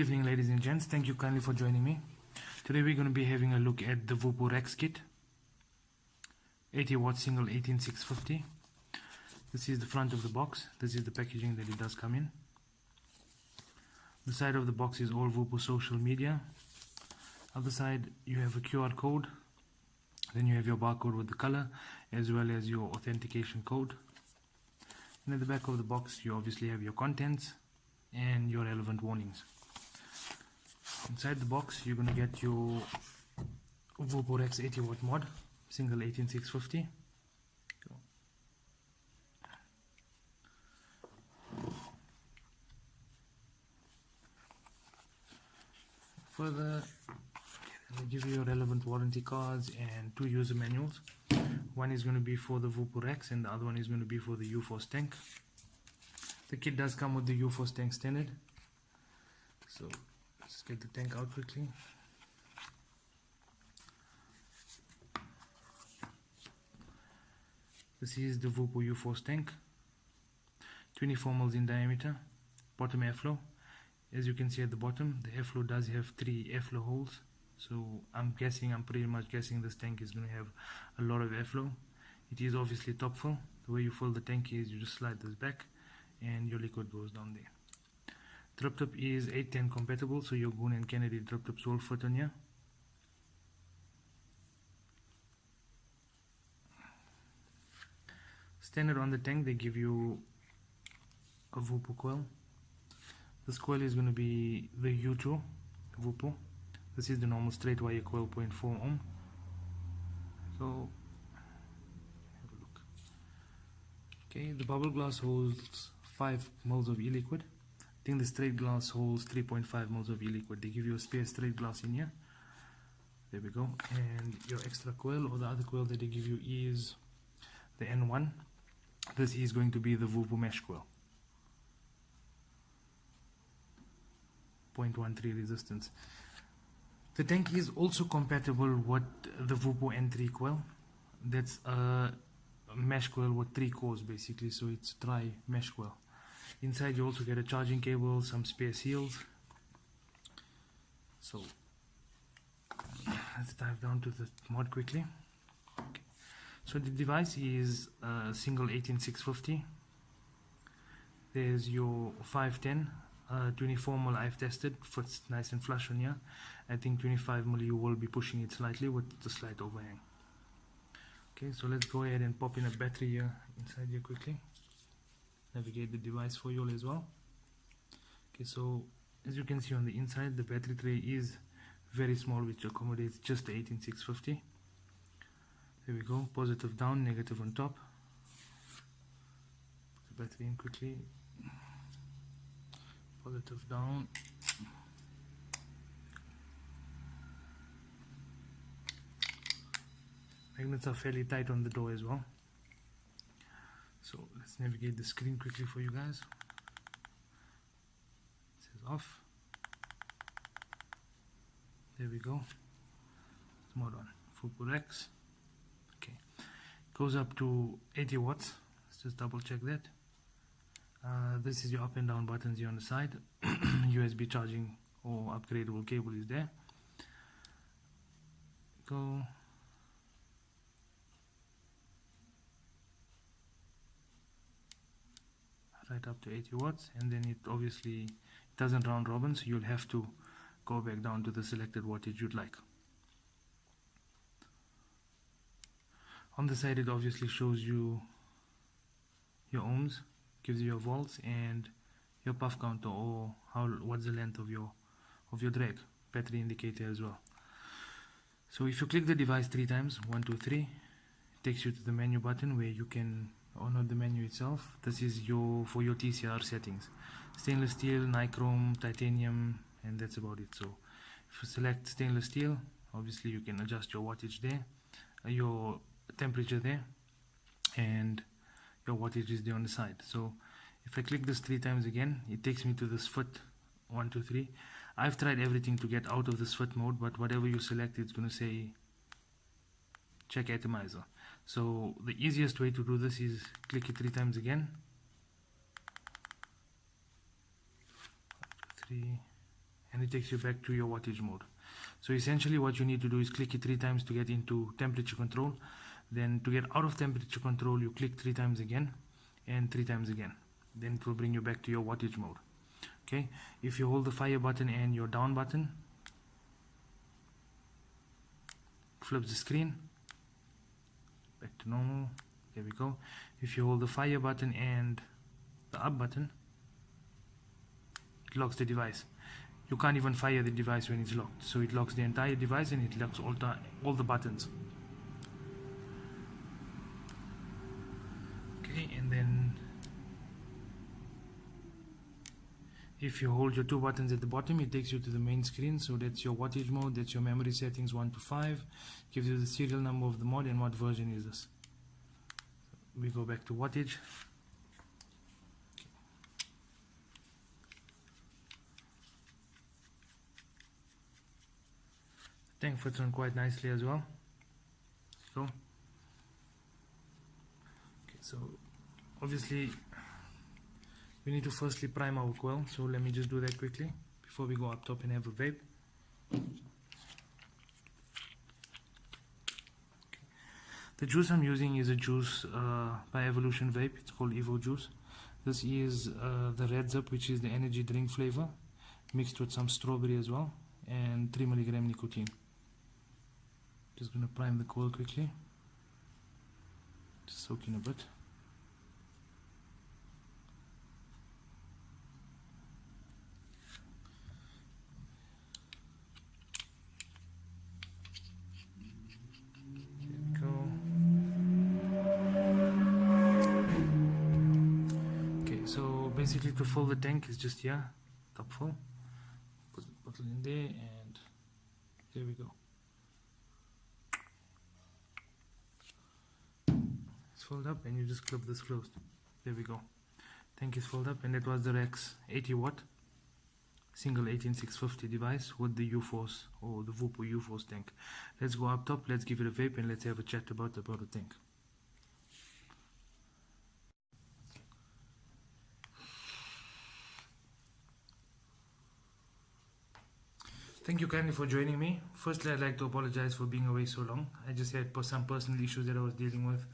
evening, ladies and gents. Thank you kindly for joining me. Today we're going to be having a look at the Voopoo Rex kit. 80 watt single 18650. This is the front of the box. This is the packaging that it does come in. The side of the box is all Voopoo social media. Other side you have a QR code. Then you have your barcode with the color as well as your authentication code. And at the back of the box you obviously have your contents and your relevant warnings. Inside the box you're going to get your Voopoo Rex 80 watt mod single 18650. Further, they'll give you your relevant warranty cards and 2 user manuals. One is going to be for the Voopoo Rex and the other one is going to be for the U-Force tank. The kit does come with the U-Force tank standard. So let's get the tank out quickly. This is the Voopoo U-Force tank. 24 mils in diameter. Bottom airflow. As you can see at the bottom, the airflow does have 3 airflow holes. So I'm pretty much guessing this tank is going to have a lot of airflow. It is obviously top fill. The way you fill the tank is you just slide this back and your liquid goes down there. Drip tip is 810 compatible, so your Goon and Kennedy drip tips will fit on here. Standard on the tank, they give you a Voopoo coil. This coil is going to be the U2 Voopoo. This is the normal straight wire coil 0.4 ohm. So have a look. Okay, the bubble glass holds 5 mils of e-liquid. I think the straight glass holds 3.5 mils of e-liquid. They give you a spare straight glass in here. There we go. And your extra coil, or the other coil that they give you, is the N1. This is going to be the Voopoo mesh coil. 0.13 resistance. The tank is also compatible with the Voopoo N3 coil. That's a mesh coil with 3 cores basically, so it's dry mesh coil. Inside you also get a charging cable, some spare seals. So let's dive down to the mod quickly. Okay. So the device is a single 18650. There's your 510. 24 mil I've tested, fits nice and flush on here. I think 25 mil you will be pushing it slightly with the slight overhang. Okay, so let's go ahead and pop in a battery here inside here quickly. Navigate the device for you all as well. Okay, so as you can see on the inside, the battery tray is very small, which accommodates just the 18650. There we go, positive down, negative on top. Put the battery in quickly. Positive down. Magnets are fairly tight on the door as well. So let's navigate the screen quickly for you guys. It says off. There we go. It's mod on. Voopoo Rex. Okay. Goes up to 80 watts. Let's just double check that. This is your up and down buttons here on the side. USB charging or upgradable cable is there. Go. Right up to 80 watts, and then it obviously doesn't round robin, so you'll have to go back down to the selected wattage you'd like. On the side it obviously shows you your ohms, gives you your volts and your puff counter, or what's the length of your drag, battery indicator as well. So if you click the device 3 times, 1 2 3, it takes you to the menu button where you can, or not the menu itself, this is for your TCR settings. Stainless steel, nichrome, titanium, and that's about it. So if you select stainless steel, obviously you can adjust your wattage there, your temperature there, and your wattage is there on the side. So if I click this 3 times again, it takes me to this foot 1 2 3. I've tried everything to get out of this foot mode, but whatever you select, it's going to say check atomizer. So the easiest way to do this is click it 3 times again. 1 2 3, and it takes you back to your wattage mode. So essentially what you need to do is click it 3 times to get into temperature control. Then to get out of temperature control, you click 3 times again and 3 times again. Then it will bring you back to your wattage mode. Okay, if you hold the fire button and your down button, flips the screen back to normal. There we go. If you hold the fire button and the up button, it locks the device. You can't even fire the device when it's locked, so it locks the entire device and it locks all the buttons. Okay, and then if you hold your 2 buttons at the bottom, it takes you to the main screen. So that's your wattage mode, that's your memory settings 1 to 5, gives you the serial number of the mod and what version is this. We go back to wattage. Tank fits on quite nicely as well. So, okay, so obviously we need to firstly prime our coil, so let me just do that quickly before we go up top and have a vape. The juice I'm using is a juice by Evolution Vape. It's called Evo Juice. This is the Red Zip, which is the energy drink flavor, mixed with some strawberry as well, and 3 mg nicotine. Just gonna prime the coil quickly. Just soak in a bit. Basically, to fill the tank is just here, top full. Put the bottle in there, and there we go. It's filled up, and you just clip this closed. There we go. Tank is filled up, and that was the Rex 80 watt single 18650 device with the U-Force or the Voopoo U-Force tank. Let's go up top, let's give it a vape, and let's have a chat about the tank. Thank you kindly for joining me. Firstly, I'd like to apologize for being away so long. I just had some personal issues that I was dealing with.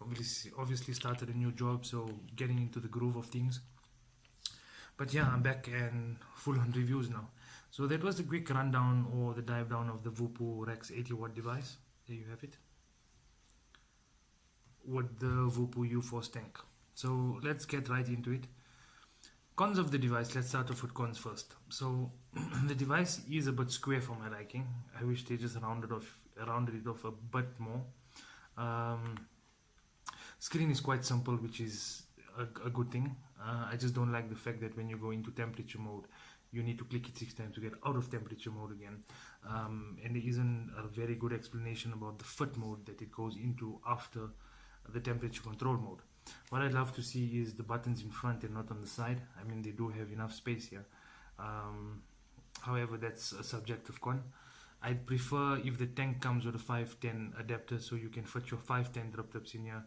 Obviously started a new job, so getting into the groove of things. But yeah, I'm back and full on reviews now. So that was the quick rundown or the dive down of the Voopoo Rex 80 watt device. There you have it. With the Voopoo U-Force tank. So let's get right into it. Cons of the device, let's start off with cons first. So the device is a bit square for my liking. I wish they just rounded it off a bit more. Screen is quite simple, which is a good thing. I just don't like the fact that when you go into temperature mode, you need to click it 6 times to get out of temperature mode again. And there isn't a very good explanation about the fit mode that it goes into after the temperature control mode. What I'd love to see is the buttons in front and not on the side. I mean, they do have enough space here. However, that's a subjective con. I'd prefer if the tank comes with a 510 adapter so you can fit your 510 drip tips in here.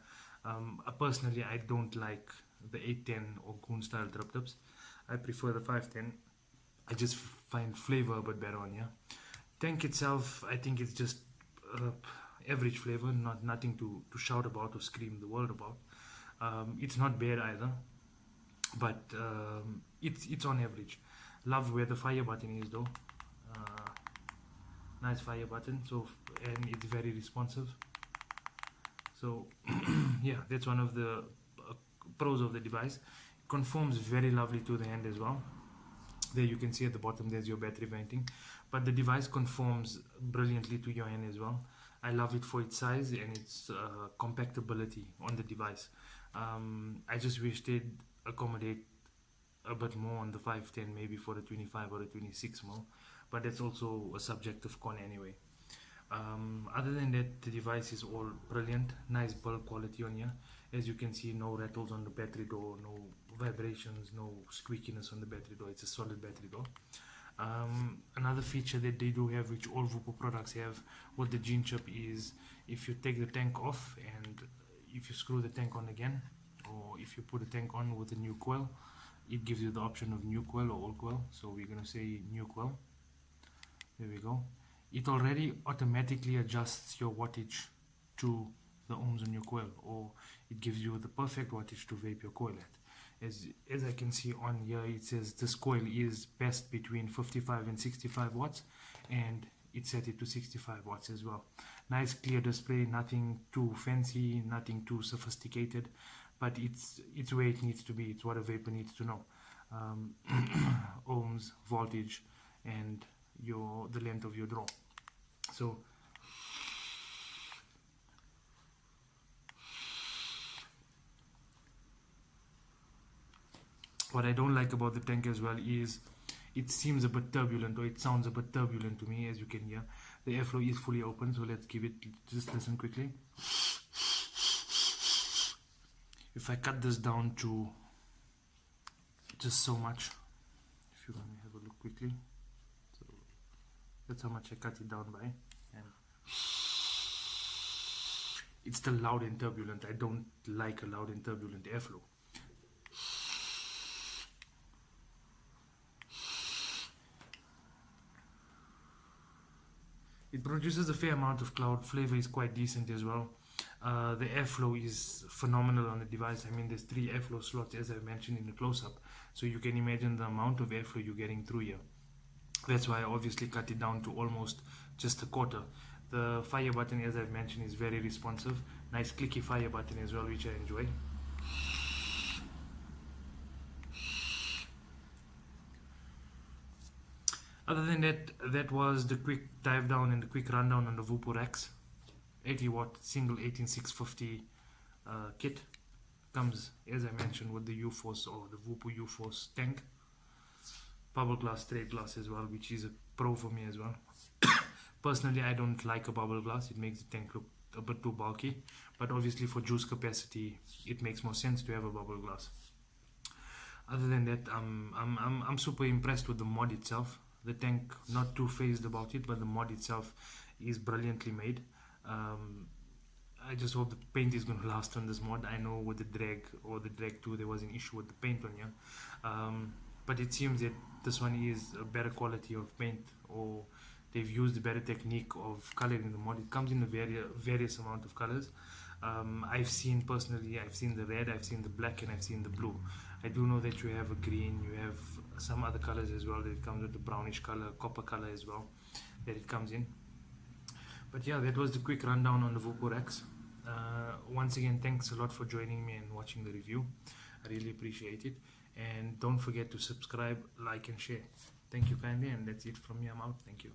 Personally, I don't like the 810 or Goon style drip tips. I prefer the 510. I just find flavor a bit better on here. Tank itself, I think it's just average flavor, nothing to shout about or scream the world about. It's not bad either, but it's on average. Love where the fire button is though. Nice fire button, so, and it's very responsive. So yeah, that's one of the pros of the device. It conforms very lovely to the hand as well. There you can see at the bottom there's your battery venting, but the device conforms brilliantly to your hand as well. I love it for its size and its compactability on the device. I just wish they'd accommodate a bit more on the 510, maybe for the 25 or the 26 mil, but that's also a subjective con anyway. Other than that, the device is all brilliant. Nice build quality on here. As you can see, no rattles on the battery door, no vibrations, no squeakiness on the battery door. It's a solid battery door. Another feature that they do have, which all Voopoo products have with the gene chip, is if you take the tank off and if you screw the tank on again, or if you put the tank on with a new coil, it gives you the option of new coil or old coil. So we're going to say new coil. There we go. It already automatically adjusts your wattage to the ohms on your coil, or it gives you the perfect wattage to vape your coil at. As I can see on here, it says this coil is best between 55 and 65 watts, and it set it to 65 watts as well. Nice clear display, nothing too fancy, nothing too sophisticated, but it's where it needs to be. It's what a vapor needs to know. Ohms, voltage, and the length of your draw. So what I don't like about the tank as well is it seems a bit turbulent, or it sounds a bit turbulent to me. As you can hear, the airflow is fully open, so let's give it, just listen quickly. If I cut this down to just so much, if you want to have a look quickly, so that's how much I cut it down by, and it's still loud and turbulent. I don't like a loud and turbulent airflow. It produces a fair amount of cloud. Flavor is quite decent as well. The airflow is phenomenal on the device. I mean, there's 3 airflow slots, as I mentioned in the close-up, so you can imagine the amount of airflow you're getting through here. That's why I obviously cut it down to almost just a quarter. The fire button, as I've mentioned, is very responsive. Nice clicky fire button as well, which I enjoy. Other than that, that was the quick dive down and the quick rundown on the Voopoo Rex 80 watt single 18650 kit. Comes, as I mentioned, with the U-Force, or the Voopoo U-Force tank, bubble glass, straight glass as well, which is a pro for me as well. Personally, I don't like a bubble glass. It makes the tank look a bit too bulky, but obviously for juice capacity it makes more sense to have a bubble glass. Other than that, I'm super impressed with the mod itself. The tank, not too phased about it, but the mod itself is brilliantly made. I just hope the paint is going to last on this mod. I know with the drag or the drag 2 there was an issue with the paint on here, but it seems that this one is a better quality of paint, or they've used a better technique of coloring the mod. It comes in a various amount of colors. I've seen the red, I've seen the black, and I've seen the blue. I do know that you have a green, you have some other colors as well. That it comes with the brownish color, copper color as well, that it comes in. But yeah, that was the quick rundown on the Voopoo Rex. Once again, thanks a lot for joining me and watching the review. I really appreciate it. And don't forget to subscribe, like, and share. Thank you kindly, and that's it from me. I'm out. Thank you.